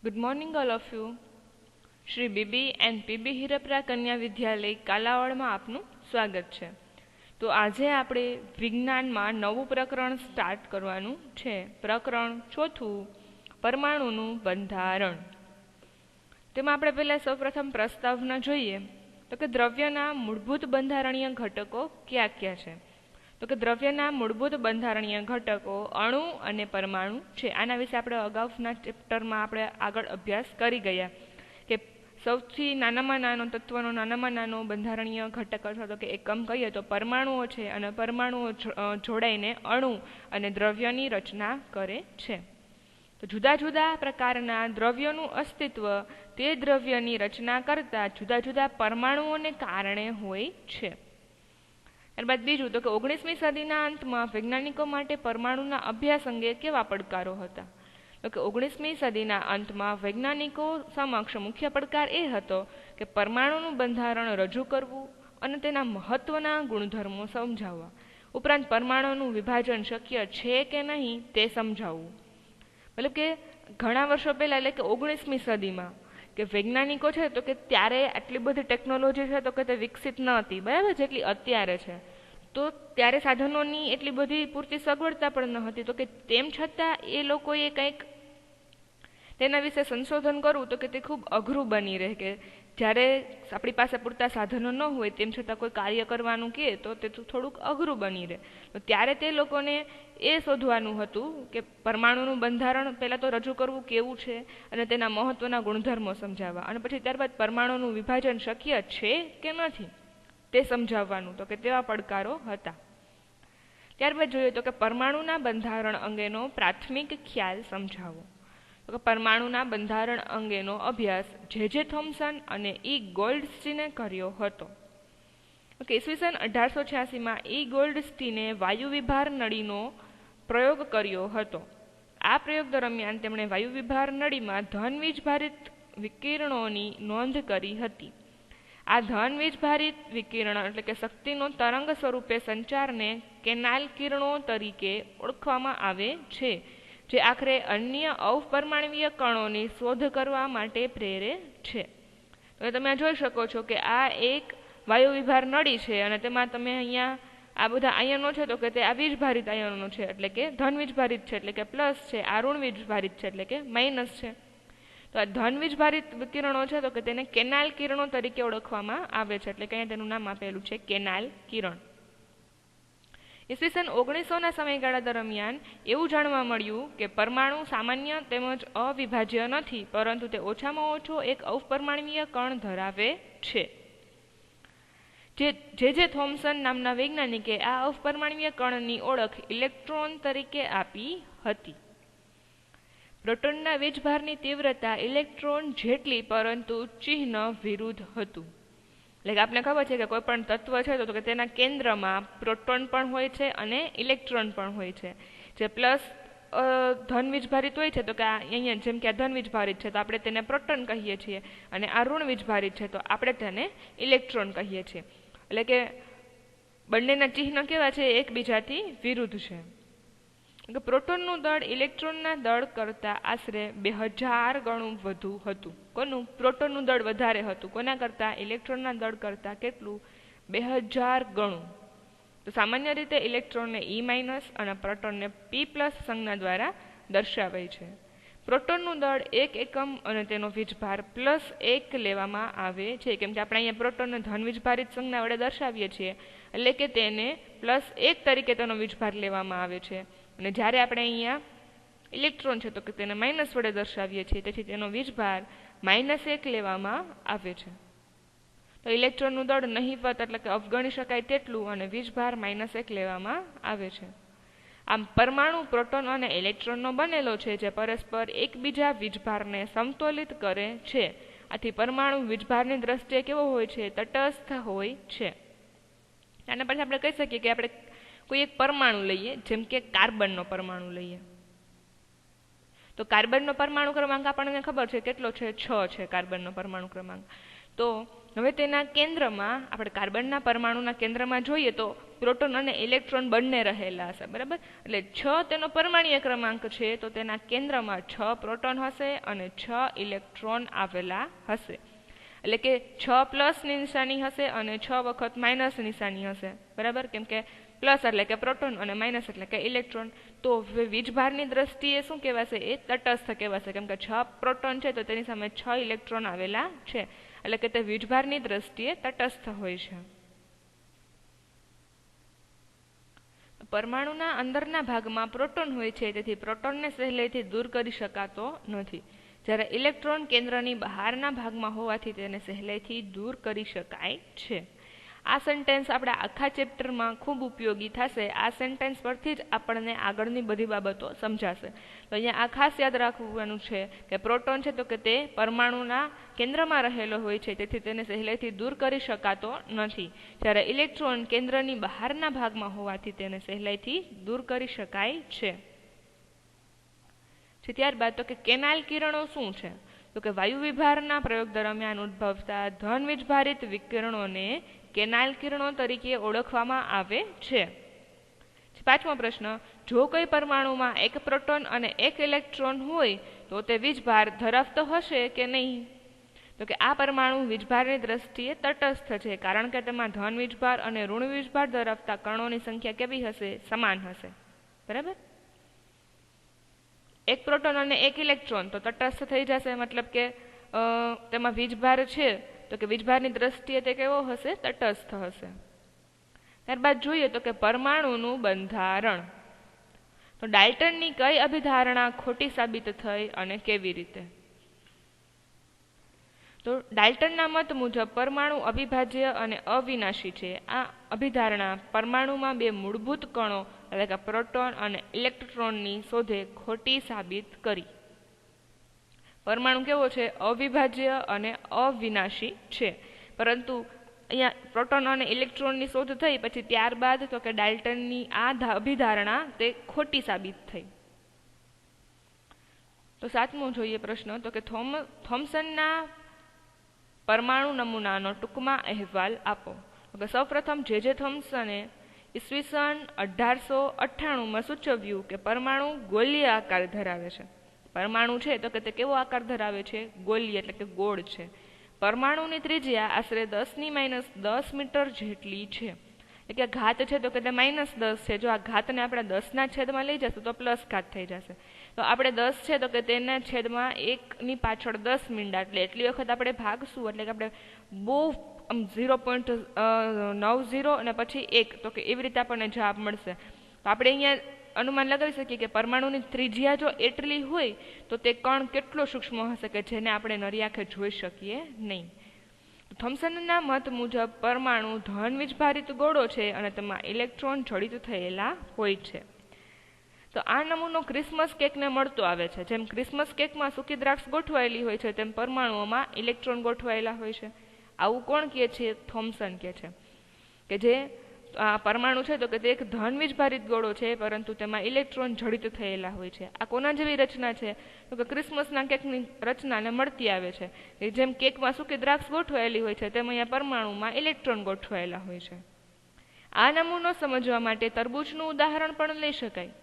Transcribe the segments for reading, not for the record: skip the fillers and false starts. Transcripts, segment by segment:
Good morning all of you. Shri BB and PB Hirpara Kanya Vidyalaya કાલાવાડમાં આપનું સ્વાગત છે. તો આજે આપણે વિજ્ઞાનમાં નવું પ્રકરણ સ્ટાર્ટ કરવાનું છે. પ્રકરણ ચોથું, પરમાણુનું બંધારણ. તેમાં આપણે પહેલા સૌપ્રથમ પ્રસ્તાવના જોઈએ તો કે દ્રવ્યના મૂળભૂત બંધારણીય ઘટકો કયા કયા છે. તો કે દ્રવ્યના મૂળભૂત બંધારણીય ઘટકો અણુ અને પરમાણુ છે. આના વિશે આપણે અગાઉના ચેપ્ટરમાં આપણે આગળ અભ્યાસ કરી ગયા કે સૌથી નાનામાં નાનો તત્વનો નાનામાં નાનો બંધારણીય ઘટક અથવા તો કે એકમ કહીએ તો પરમાણુઓ છે, અને પરમાણુઓ જોડાઈને અણુ અને દ્રવ્યની રચના કરે છે. તો જુદા જુદા પ્રકારના દ્રવ્યોનું અસ્તિત્વ તે દ્રવ્યની રચના કરતા જુદા જુદા પરમાણુઓને કારણે હોય છે. ત્યારબાદ બીજું તો કે 19મી સદીના અંતમાં વૈજ્ઞાનિકો માટે પરમાણુના અભ્યાસ અંગે કેવા પડકારો હતા. તો કે 19મી સદીના અંતમાં વૈજ્ઞાનિકો સમક્ષ મુખ્ય પડકાર એ હતો કે પરમાણુનું બંધારણ રજૂ કરવું અને તેના મહત્વના ગુણધર્મો સમજાવવા, ઉપરાંત પરમાણુનું વિભાજન શક્ય છે કે નહીં તે સમજાવવું. મતલબ કે ઘણા વર્ષો પહેલાં, એટલે કે 19મી સદીમાં કે વૈજ્ઞાનિકો છે તો કે ત્યારે આટલી બધી ટેકનોલોજી છે તો કે તે વિકસિત ન હતી, બરાબર, જેટલી અત્યારે છે. તો ત્યારે સાધનોની એટલી બધી પૂરતી સગવડતા પણ ન હતી. તો કે તેમ છતાં એ લોકોએ કંઈક તેના વિશે સંશોધન કરવું તો કે તે ખૂબ અઘરું બની રહે કે જ્યારે આપણી પાસે પૂરતા સાધનો ન હોય તેમ છતાં કોઈ કાર્ય કરવાનું કહે તો તે થોડુંક અઘરું બની રહે. તો ત્યારે તે લોકોને એ શોધવાનું હતું કે પરમાણુનું બંધારણ પહેલાં તો રજૂ કરવું કેવું છે અને તેના મહત્વના ગુણધર્મો સમજાવવા, અને પછી ત્યારબાદ પરમાણુનું વિભાજન શક્ય છે કે નથી તે સમજાવવાનું. તો કે તેવા પડકારો હતા. ત્યારબાદ જોઈએ તો કે પરમાણુના બંધારણ અંગેનો પ્રાથમિક ખ્યાલ સમજાવો. તો કે પરમાણુના બંધારણ અંગેનો અભ્યાસ જે થોમ્સન અને ગોલ્ડસ્ટીને કર્યો હતો. ઈસવીસન 1886માં ગોલ્ડસ્ટીને વાયુ વિભાર નળીનો પ્રયોગ કર્યો હતો. આ પ્રયોગ દરમિયાન તેમણે વાયુ વિભાર નળીમાં ધન વીજભારિત વિકિરણોની નોંધ કરી હતી. આ ધન વીજભારિત વિકિરણ એટલે કે શક્તિનો તરંગ સ્વરૂપે સંચારને કેનાલ કિરણો તરીકે ઓળખવામાં આવે છે, જે આખરે અન્ય અવપરમાણવીય કણોની શોધ કરવા માટે પ્રેરે છે. તો તમે જોઈ શકો છો કે આ એક વાયુ વિભાર નળી છે અને તેમાં તમે અહીંયા આ બધા આયનો છે તો કે તે આ વીજભારિત આયનો છે, એટલે કે ધન વીજભારિત છે એટલે કે પ્લસ છે, આ ઋણ વીજભારિત છે એટલે કે માઇનસ છે. તો આ ધન વીજભારિત કિરણો છે તો કે તેને કેનાલ કિરણો તરીકે ઓળખવામાં આવે છે, એટલે કે અહીંયા તેનું નામ આપેલું છે કેનાલ કિરણ. ઈસવીસન 1900ના સમયગાળા દરમિયાન એવું જાણવા મળ્યું કે પરમાણુ સામાન્ય તેમજ અવિભાજ્ય નથી, પરંતુ તે ઓછામાં ઓછો એક અવપરમાણવીય કણ ધરાવે છે. જે થોમ્સન નામના વૈજ્ઞાનિકે આ અવપરમાણવીય કણની ઓળખ ઇલેક્ટ્રોન તરીકે આપી હતી. પ્રોટોનના વીજભારની તીવ્રતા ઇલેક્ટ્રોન જેટલી, પરંતુ ચિહ્ન વિરુદ્ધ હતું. એટલે કે આપણે ખબર છે કે કોઈ પણ તત્વ છે તો કે તેના કેન્દ્રમાં પ્રોટોન પણ હોય છે અને ઇલેક્ટ્રોન પણ હોય છે. જે પ્લસ ધન વીજભારિત હોય છે તો કે અહીંયા જેમ કે આ ધન વીજભારિત છે તો આપણે તેને પ્રોટોન કહીએ છીએ, અને આ ઋણ વીજભારિત છે તો આપણે તેને ઇલેક્ટ્રોન કહીએ છીએ. એટલે કે બંનેના ચિહ્ન કેવા છે, એકબીજાથી વિરુદ્ધ છે. પ્રોટોનનું દળ ઇલેક્ટ્રોનના દળ કરતાં આશરે 2000 ગણું વધુ હતું. કોનું? પ્રોટોનનું દળ વધારે હતું. કોના કરતાં? ઇલેક્ટ્રોનના દળ કરતાં કેટલું? 2000 ગણું. તો સામાન્ય રીતે ઇલેક્ટ્રોનને E- અને પ્રોટોનને P+ સંજ્ઞા દ્વારા દર્શાવાય છે. પ્રોટોનનું દળ 1 એકમ અને તેનો વીજભાર +1 લેવામાં આવે છે, કેમ કે આપણે અહીંયા પ્રોટોનને ધન વીજભારિત સંજ્ઞા વડે દર્શાવીએ છીએ, એટલે કે તેને +1 તરીકે તેનો વીજભાર લેવામાં આવે છે. અને જ્યારે આપણે અહીંયા ઇલેક્ટ્રોન છે તો કે તેને માઇનસ વડે દર્શાવીએ છીએ, તેથી તેનો વીજભાર -1 લેવામાં આવે છે. તો ઇલેક્ટ્રોનનું દળ નહિવત એટલે કે અવગણી શકાય તેટલું અને વીજભાર -1 લેવામાં આવે છે. આમ પરમાણુ પ્રોટોન અને ઇલેક્ટ્રોનનો બનેલો છે, જે પરસ્પર એકબીજા વીજભારને સમતોલિત કરે છે. આથી પરમાણુ વીજભારની દ્રષ્ટિએ કેવો હોય છે? તટસ્થ હોય છે. આના પછી આપણે કહી શકીએ કે આપણે કોઈ એક પરમાણુ લઈએ, જેમ કે કાર્બનનો પરમાણુ લઈએ તો કાર્બનનો પરમાણુ ક્રમાંક આપણને ખબર છે કેટલો છે? 6 છે કાર્બનનો પરમાણુ ક્રમાંક. તો હવે તેના કેન્દ્રમાં આપણે કાર્બનના પરમાણુના કેન્દ્રમાં જોઈએ તો પ્રોટોન અને ઇલેક્ટ્રોન બંને રહેલા હશે, બરાબર. એટલે 6 તેનો પરમાણ્વીય ક્રમાંક છે, તો તેના કેન્દ્રમાં 6 પ્રોટોન હશે અને 6 ઇલેક્ટ્રોન આવેલા હશે. એટલે કે 6 પ્લસની નિશાની હશે અને 6 વખત માઇનસ નિશાની હશે, બરાબર. કેમ કે પ્લસ એટલે કે પ્રોટોન અને માઇનસ એટલે કે ઇલેક્ટ્રોન. તો વીજભારની દ્રષ્ટિએ શું કહેવાશે? એ તટસ્થ કહેવાશે, કેમ કે 6 પ્રોટોન છે તો તેની સામે 6 ઇલેક્ટ્રોન આવેલા છે, એટલે કે તે વીજભારની દ્રષ્ટિએ તટસ્થ હોય છે. પરમાણુના અંદરના ભાગમાં પ્રોટોન હોય છે, તેથી પ્રોટોનને સહેલાઈથી દૂર કરી શકાતો નથી, જ્યારે ઇલેક્ટ્રોન કેન્દ્રની બહારના ભાગમાં હોવાથી તેને સહેલાઈથી દૂર કરી શકાય છે. આ સેન્ટેન્સ આપણા આખા ચેપ્ટરમાં ખૂબ ઉપયોગી થશે. આ સેન્ટેન્સ પરથી જ આપણને આગળની બધી બાબતો સમજાશે. તો અહીંયા આ ખાસ યાદ રાખવાનું છે કે પ્રોટોન છે તો કે તે પરમાણુના કેન્દ્રમાં રહેલો હોય છે, તેથી તેને સહેલાઈથી દૂર કરી શકાતો નથી, જ્યારે ઇલેક્ટ્રોન કેન્દ્રની બહારના ભાગમાં હોવાથી તેને સહેલાઈથી દૂર કરી શકાય છે. ત્યારબાદ તો કે કેનાલ કિરણો શું છે? તો કે વાયુ વિભારના પ્રયોગ દરમિયાન ઉદ્ભવતા ધન વીજભારિત વિકિરણોને કેનાલ કિરણો તરીકે ઓળખવામાં આવે છે. 5મો પ્રશ્ન, જો કોઈ પરમાણુમાં એક પ્રોટોન અને એક ઇલેક્ટ્રોન હોય તો તે વીજભાર ધરાવતો હશે કે નહીં? તો કે આ પરમાણુ વીજભારની દ્રષ્ટિએ તટસ્થ છે, કારણ કે તેમાં ધન વીજભાર અને ઋણ વીજભાર ધરાવતા કણોની સંખ્યા કેવી હશે? સમાન હશે, બરાબર. એક પ્રોટોન અને એક ઇલેક્ટ્રોન તો તટસ્થ થઈ જશે, મતલબ કે તેમાં વીજભાર છે તો કે વીજભારની દ્રષ્ટિએ તે કેવો હશે? તટસ્થ હશે. ત્યારબાદ જોઈએ તો કે પરમાણુનું બંધારણ. તો ડાલ્ટનની કઈ અભિધારણા ખોટી સાબિત થઈ અને કેવી રીતે? તો ડાલ્ટનના મત મુજબ પરમાણુ અવિભાજ્ય અને અવિનાશી છે. આ અભિધારણા પરમાણુમાં બે મૂળભૂત કણો એટલે કે પ્રોટોન અને ઇલેક્ટ્રોનની શોધે ખોટી સાબિત કરી. પરમાણુ કેવો છે? અવિભાજ્ય અને અવિનાશી છે, પરંતુ અહીંયા પ્રોટોન અને ઇલેક્ટ્રોનની શોધ થઈ પછી ત્યારબાદ તો કે ડાલ્ટનની આ અભિધારણા તે ખોટી સાબિત થઈ. તો 7મો જોઈએ પ્રશ્ન, તો કે થોમ્સનના પરમાણુ નમૂનાનો ટૂંકમાં અહેવાલ આપો. તો સૌપ્રથમ જે થોમ્સને ઈસવીસન 1898માં સૂચવ્યું કે પરમાણુ ગોલીય આકાર ધરાવે છે. પરમાણુ છે તો કે તે કેવો આકાર ધરાવે છે? ગોલીય એટલે કે ગોળ છે. પરમાણુની ત્રિજ્યા આશરે 10⁻10 મીટર જેટલી છે, એટલે કે ઘાત છે તો કે તે -10 છે. જો આ ઘાતને આપણે 10ના છેદમાં લઈ જશું તો પ્લસ ઘાત થઈ જશે. તો આપણે 10 છે તો કે તેના છેદમાં 1ની પાછળ 10 મીંડા, એટલે એટલી વખત આપણે ભાગશું, એટલે કે આપણે બહુ 0.90 અને પછી 1, તો કે એવી રીતે આપણને જવાબ મળશે. તો આપણે અહીંયા અનુમાન લગાવી શકીએ કે પરમાણુની ત્રિજ્યા જો એટલી હોય તો તે કણ કેટલો સૂક્ષ્મ હશે કે જેને આપણે નરી આંખે જોઈ શકીએ નહીં. થોમ્સનના મત મુજબ પરમાણુ ધન વીજભારિત ગોળો છે અને તેમાં ઇલેક્ટ્રોન જડિત થયેલા હોય છે. તો આ નમૂનો ક્રિસમસ કેકને મળતો આવે છે. જેમ ક્રિસમસ કેકમાં સૂકી દ્રાક્ષ ગોઠવાયેલી હોય છે તેમ પરમાણુઓમાં ઇલેક્ટ્રોન ગોઠવાયેલા હોય છે. આવું કોણ કહે છે? થોમ્સન કહે છે કે જે આ પરમાણુ છે તો કે તે એક ધન વીજભારિત ગોળો છે, પરંતુ તેમાં ઇલેક્ટ્રોન જડિત થયેલા હોય છે. આ કોના જેવી રચના છે? તો કે ક્રિસમસના કેકની રચનાને મળતી આવે છે. જેમ કેકમાં સૂકી દ્રાક્ષ ગોઠવાયેલી હોય છે તેમ અહીંયા પરમાણુમાં ઇલેક્ટ્રોન ગોઠવાયેલા હોય છે. આ નમૂનો સમજવા માટે તરબૂચનું ઉદાહરણ પણ લઈ શકાય,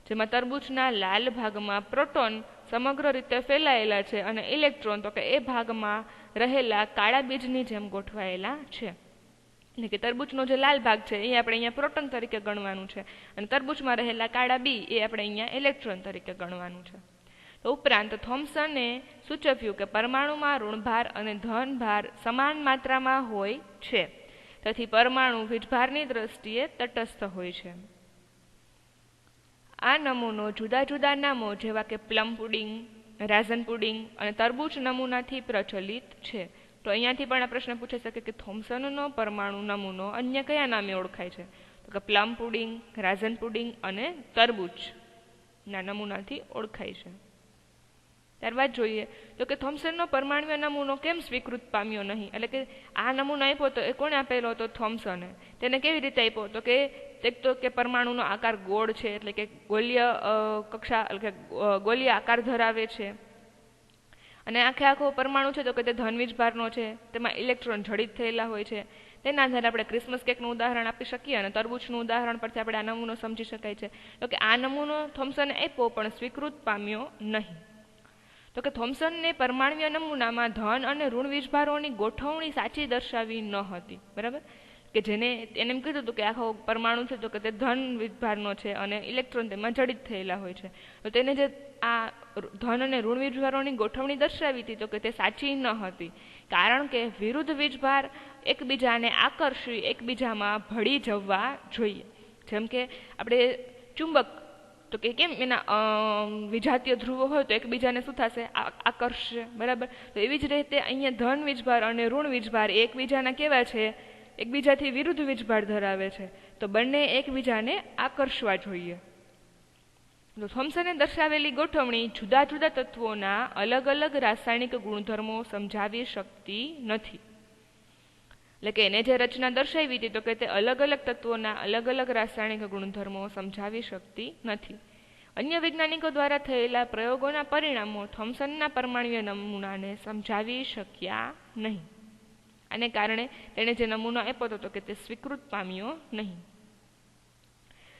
જેમાં તરબૂચના લાલ ભાગમાં પ્રોટોન સમગ્ર રીતે ફેલાયેલા છે અને ઇલેક્ટ્રોન તો કે એ ભાગમાં રહેલા કાળા બીજની જેમ ગોઠવાયેલા છે. એટલે કે તરબૂચનો જે લાલ ભાગ છે એ આપણે અહીંયા પ્રોટોન તરીકે ગણવાનું છે અને તરબૂચમાં રહેલા કાળા બી એ આપણે અહીંયા ઇલેક્ટ્રોન તરીકે ગણવાનું છે. તો ઉપરાંત થોમ્સને સૂચવ્યું કે પરમાણુમાં ઋણભાર અને ધનભાર સમાન માત્રામાં હોય છે, તેથી પરમાણુ વીજભારની દ્રષ્ટિએ તટસ્થ હોય છે. આ નમૂનો જુદા જુદા નામો જેવા કે પ્લમ પુડિંગ, રાઝન પુડિંગ અને તરબૂચ નમૂનાથી પ્રચલિત છે. તો અહીંયાથી પણ આ પ્રશ્ન પૂછી શકે કે થોમ્સનનો પરમાણુ નમૂનો અન્ય કયા નામે ઓળખાય છે? તો કે પ્લમ પુડિંગ, રાઝન પુડિંગ અને તરબૂચના નમૂનાથી ઓળખાય છે. ત્યારબાદ જોઈએ તો કે થોમ્સનનો પરમાણ્વીય નમૂનો કેમ સ્વીકૃત પામ્યો નહીં? એટલે કે આ નમૂનો આપ્યો તો એ કોણે આપેલો હતો? થોમ્સને. તેને કેવી રીતે આપ્યો? તો કે એક તો કે પરમાણુનો આકાર ગોળ છે, એટલે કે ગોલીય કક્ષા એટલે કે ગોલીય આકાર ધરાવે છે, અને આખો પરમાણુ છે તો કે તે ધન વીજભારનો છે, તેમાં ઇલેક્ટ્રોન જડિત થયેલા હોય છે. તેના આધારે આપણે ક્રિસમસ કેકનું ઉદાહરણ આપી શકીએ અને તરબૂચનું ઉદાહરણ પરથી આપણે આ નમૂનો સમજી શકાય છે. તો કે આ નમૂનો થોમ્સને આપ્યો પણ સ્વીકૃત પામ્યો નહીં. તો કે થોમ્સનને પરમાણ્વીય નમૂનામાં ધન અને ઋણ વીજભારોની ગોઠવણી સાચી દર્શાવી ન હતી. બરાબર, કે જેને એને એમ કીધું હતું કે આખો પરમાણુ છે તો કે તે ધન વીજભારનો છે અને ઇલેક્ટ્રોન તેમાં જડિત થયેલા હોય છે. તો તેને જે આ ધન અને ઋણ વીજભારોની ગોઠવણી દર્શાવી હતી તો કે તે સાચી ન હતી, કારણ કે વિરુદ્ધ વીજભાર એકબીજાને આકર્ષી એકબીજામાં ભળી જવા જોઈએ. જેમ કે આપણે ચુંબક તો કે કેમ એના વિજાતીય ધ્રુવો હોય તો એકબીજાને શું થશે, આકર્ષશે. બરાબર, તો એવી જ રીતે અહીંયા ધન વીજભાર અને ઋણ વીજભાર એકબીજાના કેવા છે, એકબીજાથી વિરુદ્ધ વીજભાર ધરાવે છે, તો બંને એકબીજાને આકર્ષવા જોઈએ. તો થોમ્સને દર્શાવેલી ગોઠવણી જુદા જુદા તત્વોના અલગ અલગ રાસાયણિક ગુણધર્મો સમજાવી શકતી નથી. એટલે કે એને જે રચના દર્શાવી હતી તો કે તે અલગ અલગ તત્વોના અલગ અલગ રાસાયણિક ગુણધર્મો સમજાવી શકતી નથી. અન્ય વૈજ્ઞાનિકો દ્વારા થયેલા પ્રયોગોના પરિણામો થોમ્સનના પરમાણ્વીય નમૂનાને સમજાવી શક્યા નહીં. આને કારણે તેણે જે નમૂનો આપ્યો હતો કે તે સ્વીકૃત પામ્યો નહીં.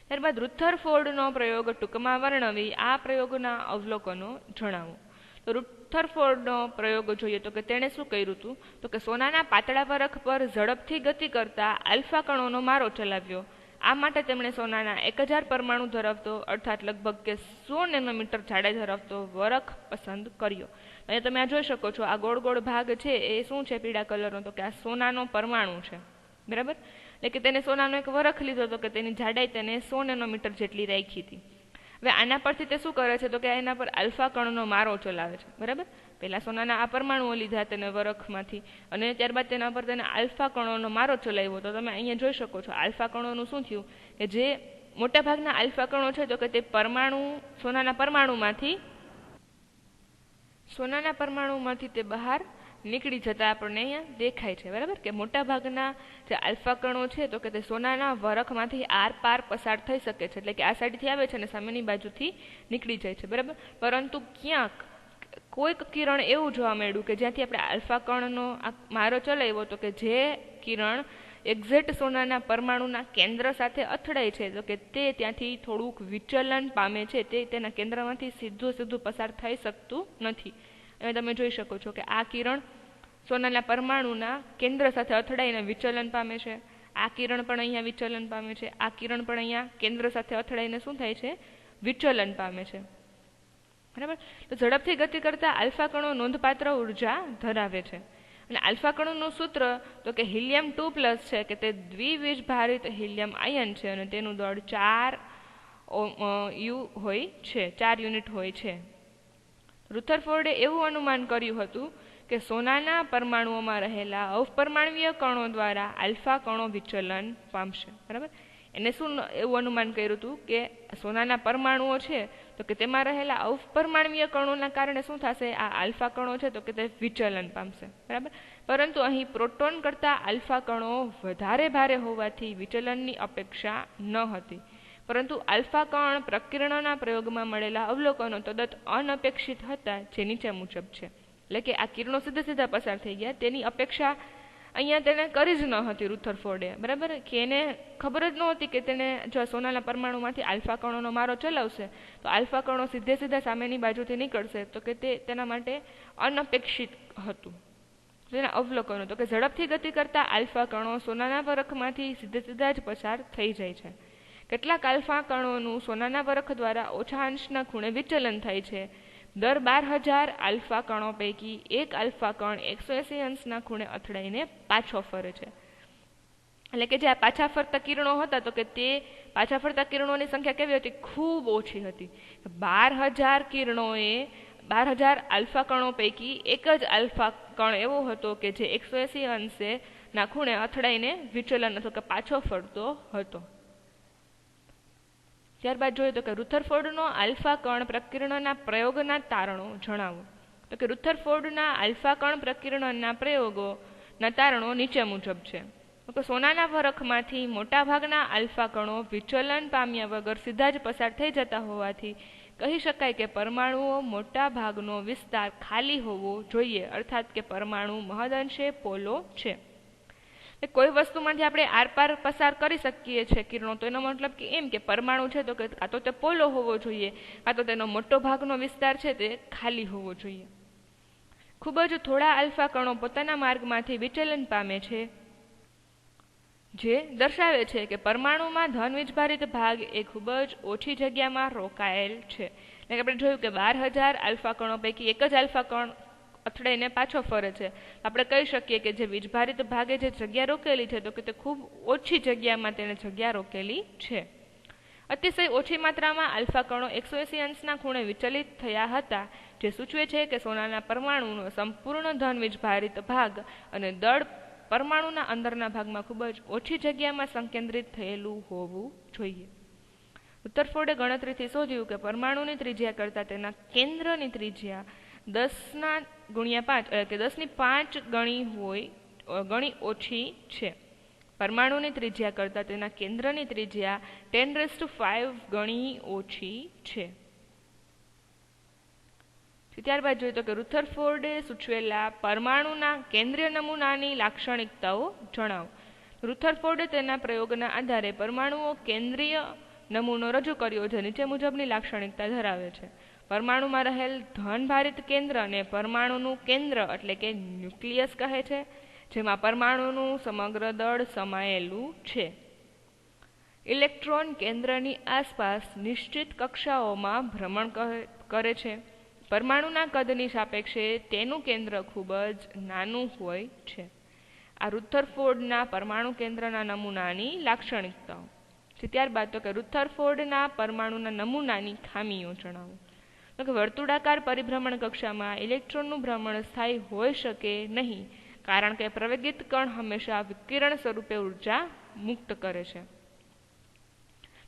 ત્યારબાદ રુથરફોર્ડનો પ્રયોગ ટૂંકમાં વર્ણવી આ પ્રયોગના અવલોકનો જણાવો. તો રુથરફોર્ડનો પ્રયોગ જોઈએ તો કે તેણે શું કર્યું હતું તો કે સોનાના પાતળા વરખ પર ઝડપથી ગતિ કરતા આલ્ફા કણોનો મારો ચલાવ્યો. આ માટે તેમણે સોનાના 1000 પરમાણુ ધરાવતો અર્થાત લગભગ કે 100 નેનોમીટર જાડાઈ ધરાવતો વરખ પસંદ કર્યો. અહીંયા તમે આ જોઈ શકો છો, આ ગોળ ગોળ ભાગ છે એ શું છે, પીળા કલરનો, તો કે આ સોનાનો પરમાણુ છે. બરાબર, એટલે કે તેને સોનાનો એક વરખ લીધો તો કે તેની જાડાઈ તેને 100 નેનોમીટર જેટલી રાખી હતી. હવે આના પરથી તે શું કરે છે તો કે એના પર આલ્ફા કણનો મારો ચલાવે છે. બરાબર, પહેલા સોનાના આ પરમાણુઓ લીધા તેને વરખમાંથી અને ત્યારબાદ તેના પર તેને આલ્ફા કણોનો મારો ચલાવ્યો. તો તમે અહીંયા જોઈ શકો છો આલ્ફા કણોનું શું થયું કે જે મોટાભાગના આલ્ફા કણો છે તો કે તે સોનાના પરમાણુમાંથી તે બહાર નીકળી જતા આપણને અહીંયા દેખાય છે. બરાબર, કે મોટાભાગના જે આલ્ફા કણો છે તો કે તે સોનાના વરખમાંથી આર પાર પસાર થઈ શકે છે, એટલે કે આ સાઈડથી આવે છે અને સામેની બાજુથી નીકળી જાય છે. બરાબર, પરંતુ ક્યાંક કોઈક કિરણ એવું જોવા મળ્યું કે જ્યાંથી આપણે આલ્ફા કણનો મારો ચલાવ્યો તો કે જે કિરણ એક્ઝેક્ટ સોનાના પરમાણુના કેન્દ્ર સાથે અથડાય છે તો કે તે ત્યાંથી થોડુંક વિચલન પામે છે, તે તેના કેન્દ્રમાંથી સીધું પસાર થઈ શકતું નથી. હવે તમે જોઈ શકો છો કે આ કિરણ સોનાના પરમાણુના કેન્દ્ર સાથે અથડાઈને વિચલન પામે છે, આ કિરણ પણ અહીંયા વિચલન પામે છે, આ કિરણ પણ અહીંયા કેન્દ્ર સાથે અથડાઈને શું થાય છે, વિચલન પામે છે. બરાબર, તો ઝડપથી ગતિ કરતા આલ્ફા કણો નોંધપાત્ર ઉર્જા ધરાવે છે. અને આલ્ફા કણોનું સૂત્ર તો કે હિલિયમ 2+ છે કે તે દ્વિવીજભારિત હિલિયમ આયન છે અને તેનું દળ 4 યુનિટ હોય છે. રુથરફોર્ડે એવું અનુમાન કર્યું હતું કે સોનાના પરમાણુઓમાં રહેલા અવપરમાણવીય કણો દ્વારા આલ્ફા કણો વિચલન પામશે. બરાબર, એને શું એવું અનુમાન કર્યું હતું કે સોનાના પરમાણુઓ છે તો કે તેમાં રહેલા અવપરમાણવીય કણોના કારણે શું થશે, આ આલ્ફા કણો છે તો કે તે વિચલન પામશે. બરાબર, પરંતુ અહીં પ્રોટોન કરતા આલ્ફા કણો વધારે ભારે હોવાથી વિચલનની અપેક્ષા ન હતી. પરંતુ આલ્ફા કણ પ્રકીર્ણના પ્રયોગમાં મળેલા અવલોકનો તદ્દન અનપેક્ષિત હતા, જે નીચે મુજબ છે. એટલે કે આ કિરણો સીધા પસાર થઈ ગયા તેની અપેક્ષા અહીંયા તેને કરી જ ન હતી રુથરફોર્ડે. બરાબર, કે એને ખબર જ નહોતી કે તેને જો સોનાના પરમાણુમાંથી આલ્ફા કણોનો મારો ચલાવશે તો આલ્ફા કણો સીધા સામેની બાજુથી નીકળશે, તો કે તે તેના માટે અનપેક્ષિત હતું. તેના અવલોકનો તો કે ઝડપથી ગતિ કરતા આલ્ફા કણો સોનાના વરખમાંથી સીધા જ પસાર થઈ જાય છે. કેટલાક આલ્ફા કણોનું સોનાના વરખ દ્વારા ઓછા અંશના ખૂણે વિચલન થાય છે. દર 12,000 આલ્ફા કણો પૈકી એક આલ્ફા કણ 180 અંશના ખૂણે અથડાઈને પાછો ફરે છે. એટલે કે જે આ પાછા ફરતા કિરણો હતા તો કે તે પાછા ફરતા કિરણોની સંખ્યા કેવી હતી, ખૂબ ઓછી હતી. 12,000 આલ્ફા કણો પૈકી એક જ આલ્ફા કણ એવો હતો કે જે 180 અંશે ના ખૂણે અથડાઈને વિચલન અથવા કે પાછો ફરતો હતો. ત્યારબાદ જોઈએ તો કે રુથરફોર્ડનો આલ્ફા કણ પ્રકીર્ણના પ્રયોગના તારણો જણાવો. તો કે રુથરફોર્ડના આલ્ફા કણ પ્રકીર્ણના પ્રયોગોના તારણો નીચે મુજબ છે. તો સોનાના વરખમાંથી મોટાભાગના આલ્ફા કણો વિચલન પામ્યા વગર સીધા જ પસાર થઈ જતા હોવાથી કહી શકાય કે પરમાણુઓ મોટા ભાગનો વિસ્તાર ખાલી હોવો જોઈએ, અર્થાત કે પરમાણુ મહદઅંશે પોલો છે. કોઈ વસ્તુમાંથી આપણે આરપાર પસાર કરી શકીએ છીએ કિરણો, તો એનો મતલબ કે એમ કે પરમાણુ છે તો કે કાં તો તે પોલો હોવો જોઈએ, કાં તો તેનો મોટો ભાગનો વિસ્તાર છે તે ખાલી હોવો જોઈએ. ખૂબ જ થોડા આલ્ફા કણો પોતાના માર્ગમાંથી વિચલન પામે છે, જે દર્શાવે છે કે પરમાણુમાં ધન વીજભારિત ભાગ એ ખૂબ જ ઓછી જગ્યામાં રોકાયેલ છે. એટલે કે આપણે જોયું કે 12,000 આલ્ફા કણો પૈકી એક જ આલ્ફા કણ અથડાઈને પાછો ફરે છે. આપણે કહી શકીએ કે જે વીજભારિત ભાગે જે જગ્યા રોકેલી છે તો કે તે ખૂબ ઓછી જગ્યામાં તેણે જગ્યા રોકેલી છે. અતિશય ઓછી માત્રામાં આલ્ફા કણો 180 અંશના ખૂણે વિચલિત થયા હતા, જે સૂચવે છે કે સોનાના પરમાણુનો સંપૂર્ણ ધન વીજભારિત ભાગ અને દળ પરમાણુના અંદરના ભાગમાં ખૂબ જ ઓછી જગ્યામાં સંકેન્દ્રિત થયેલું હોવું જોઈએ. રુથરફોર્ડે ગણતરીથી શોધ્યું કે પરમાણુની ત્રિજ્યા કરતાં તેના કેન્દ્રની ત્રિજ્યા 10⁵ કે 10⁵ ગણી ઓછી છે. પરમાણુની ત્રિજ્યા કરતાં તેના કેન્દ્રની ત્રિજ્યા 10⁵ ગણી ઓછી છે. ત્યારબાદ જોઈએ તો કે રુથરફોર્ડે સૂચવેલા પરમાણુના કેન્દ્રીય નમૂનાની લાક્ષણિકતાઓ જણાવો. રુથરફોર્ડે તેના પ્રયોગના આધારે પરમાણુઓ કેન્દ્રીય નમૂનો રજૂ કર્યો, જે નીચે મુજબની લાક્ષણિકતા ધરાવે છે. પરમાણુમાં રહેલ ધનભારિત કેન્દ્ર ને પરમાણુનું કેન્દ્ર એટલે કે ન્યુક્લિયસ કહે છે, જેમાં પરમાણુનું સમગ્ર દળ સમાયેલું છે. ઇલેક્ટ્રોન કેન્દ્રની આસપાસ નિશ્ચિત કક્ષાઓમાં ભ્રમણ કરે છે. પરમાણુના કદની સાપેક્ષે તેનું કેન્દ્ર ખૂબ જ નાનું હોય છે. આ રુથરફોર્ડના પરમાણુ કેન્દ્રના નમૂનાની લાક્ષણિકતાઓ છે. ત્યારબાદ તો કે રુથરફોર્ડના પરમાણુના નમૂનાની ખામીઓ જણાવો. તો કે વર્તુળાકાર પરિભ્રમણ કક્ષામાં ઇલેક્ટ્રોનનું ભ્રમણ સ્થાયી હોઈ શકે નહીં, કારણ કે પ્રવેગિત કણ હંમેશા વિકિરણ સ્વરૂપે ઉર્જા મુક્ત કરે છે.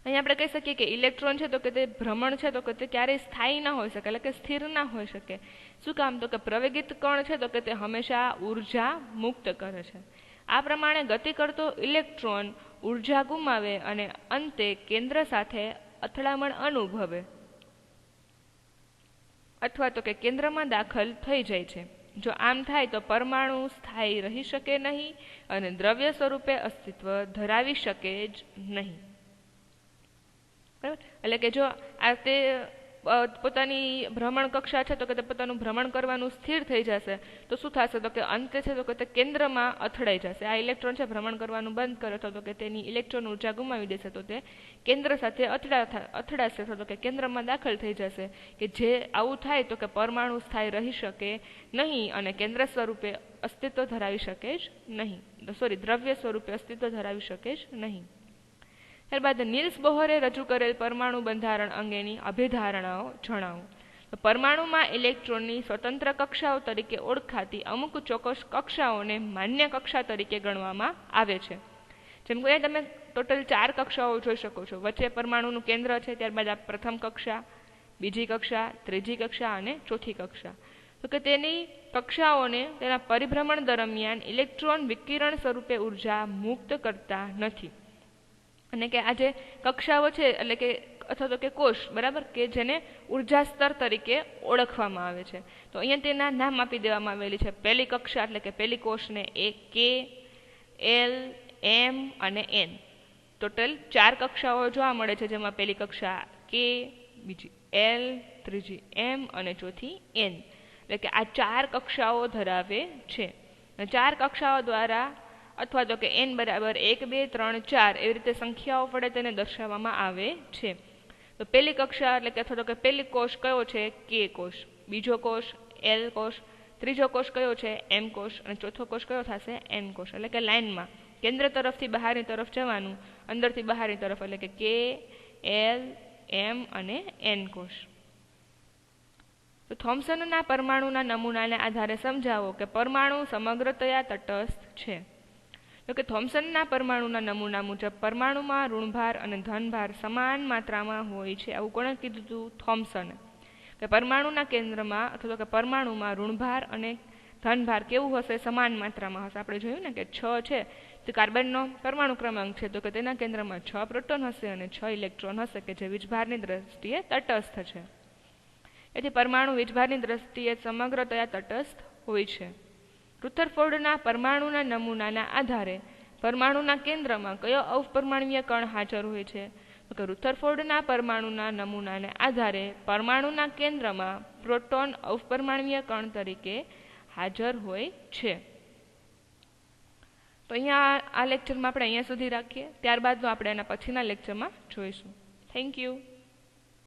અહીં આપણે કહી શકીએ કે ઇલેક્ટ્રોન છે તો કે તે ભ્રમણ છે તો કે તે ક્યારેય સ્થાયી ના હોઈ શકે, એટલે કે સ્થિર ના હોઈ શકે. શું કામ? તો કે પ્રવેગિત કણ છે તો કે તે હંમેશા ઉર્જા મુક્ત કરે છે. આ પ્રમાણે ગતિ કરતો ઇલેક્ટ્રોન ઉર્જા ગુમાવે અને અંતે કેન્દ્ર સાથે અથડામણ અનુભવે અથવા તો કે કેન્દ્રમાં દાખલ થઈ જાય છે. જો આમ થાય તો પરમાણુ સ્થાયી રહી શકે નહીં અને દ્રવ્ય સ્વરૂપે અસ્તિત્વ ધરાવી શકે જ નહીં. બરાબર? એટલે કે જો આ તે પોતાની ભ્રમણ કક્ષા છે તો કે તે પોતાનું ભ્રમણ કરવાનું સ્થિર થઈ જશે, તો શું થશે? તો કે અંતે છે તો કે તે કેન્દ્રમાં અથડાઈ જશે. આ ઇલેક્ટ્રોન છે ભ્રમણ કરવાનું બંધ કરે તો કે તેની ઇલેક્ટ્રોન ઉર્જા ગુમાવી દેશે, તો તે કેન્દ્ર સાથે અથડાશે તો કે કેન્દ્રમાં દાખલ થઈ જશે. કે જે આવું થાય તો કે પરમાણુ સ્થાયી રહી શકે નહીં અને કેન્દ્ર સ્વરૂપે અસ્તિત્વ ધરાવી શકે જ નહીં, દ્રવ્ય સ્વરૂપે અસ્તિત્વ ધરાવી શકે જ નહીં. ત્યારબાદ નીલ્સ બોહરે રજૂ કરેલ પરમાણુ બંધારણ અંગેની અભિધારણાઓ જણાવો. પરમાણુમાં ઇલેક્ટ્રોનની સ્વતંત્ર કક્ષાઓ તરીકે ઓળખાતી અમુક ચોક્કસ કક્ષાઓને માન્ય કક્ષા તરીકે ગણવામાં આવે છે. જેમ કે તમે ટોટલ 4 કક્ષાઓ જોઈ શકો છો. વચ્ચે પરમાણુનું કેન્દ્ર છે, ત્યારબાદ આ પ્રથમ કક્ષા, બીજી કક્ષા, ત્રીજી કક્ષા અને ચોથી કક્ષા. તો કે તેની કક્ષાઓને તેના પરિભ્રમણ દરમિયાન ઇલેક્ટ્રોન વિકિરણ સ્વરૂપે ઉર્જા મુક્ત કરતા નથી. અને કે આ જે કક્ષાઓ છે એટલે કે અથવા તો કે કોષ, બરાબર, કે જેને ઉર્જા સ્તર તરીકે ઓળખવામાં આવે છે. તો અહીંયા તેના નામ આપી દેવામાં આવેલી છે. પહેલી કક્ષા એટલે કે પહેલી કોષને K, L, M અને N. ટોટલ 4 કક્ષાઓ જોવા મળે છે, જેમાં પહેલી કક્ષા K, બીજી L, ત્રીજી M અને ચોથી N. એટલે કે આ 4 કક્ષાઓ ધરાવે છે. 4 કક્ષાઓ દ્વારા અથવા તો કે n બરાબર 1, 2, 3, 4 એવી રીતે સંખ્યાઓ વડે તેને દર્શાવવામાં આવે છે. તો પહેલી કક્ષા એટલે કે અથવા તો કે પહેલી કોષ કયો છે? K કોષ. બીજો કોષ L કોષ. ત્રીજો કોષ કયો છે? M કોષ. અને ચોથો કોષ કયો થશે? N કોષ. એટલે કે લાઇનમાં કેન્દ્ર તરફથી બહારની તરફ જવાનું, અંદરથી બહારની તરફ, એટલે કે K, L, M અને N કોષ. તો થોમ્સનના પરમાણુના નમૂનાને આધારે સમજાવો કે પરમાણુ સમગ્રતયા તટસ્થ છે. તો કે થોમ્સનના પરમાણુના નમૂના મુજબ પરમાણુમાં ઋણભાર અને ધનભાર સમાન માત્રામાં હોય છે. આવું કોણે કીધું હતું? થોમ્સને. કે પરમાણુના કેન્દ્રમાં અથવા તો કે પરમાણુમાં ઋણભાર અને ધનભાર કેવું હશે? સમાન માત્રામાં હશે. આપણે જોયું ને કે 6 છે તે કાર્બનનો પરમાણુ ક્રમાંક છે, તો કે તેના કેન્દ્રમાં 6 પ્રોટોન હશે અને 6 ઇલેક્ટ્રોન હશે, કે જે વીજભારની દ્રષ્ટિએ તટસ્થ છે. એથી પરમાણુ વીજભારની દ્રષ્ટિએ સમગ્રતયા તટસ્થ હોય છે. રુથરફોર્ડના પરમાણુના નમૂનાના આધારે પરમાણુના કેન્દ્રમાં કયો અવપરમાણુય કણ હાજર હોય છે? તો કે રુથરફોર્ડના પરમાણુના નમૂનાને આધારે પરમાણુના કેન્દ્રમાં પ્રોટોન અવપરમાણુય કણ તરીકે હાજર હોય છે. તો અહીંયા આ લેક્ચરમાં આપણે અહીંયા સુધી રાખીએ. ત્યારબાદ આપણે એના પછીના લેક્ચરમાં જોઈશું. Thank you.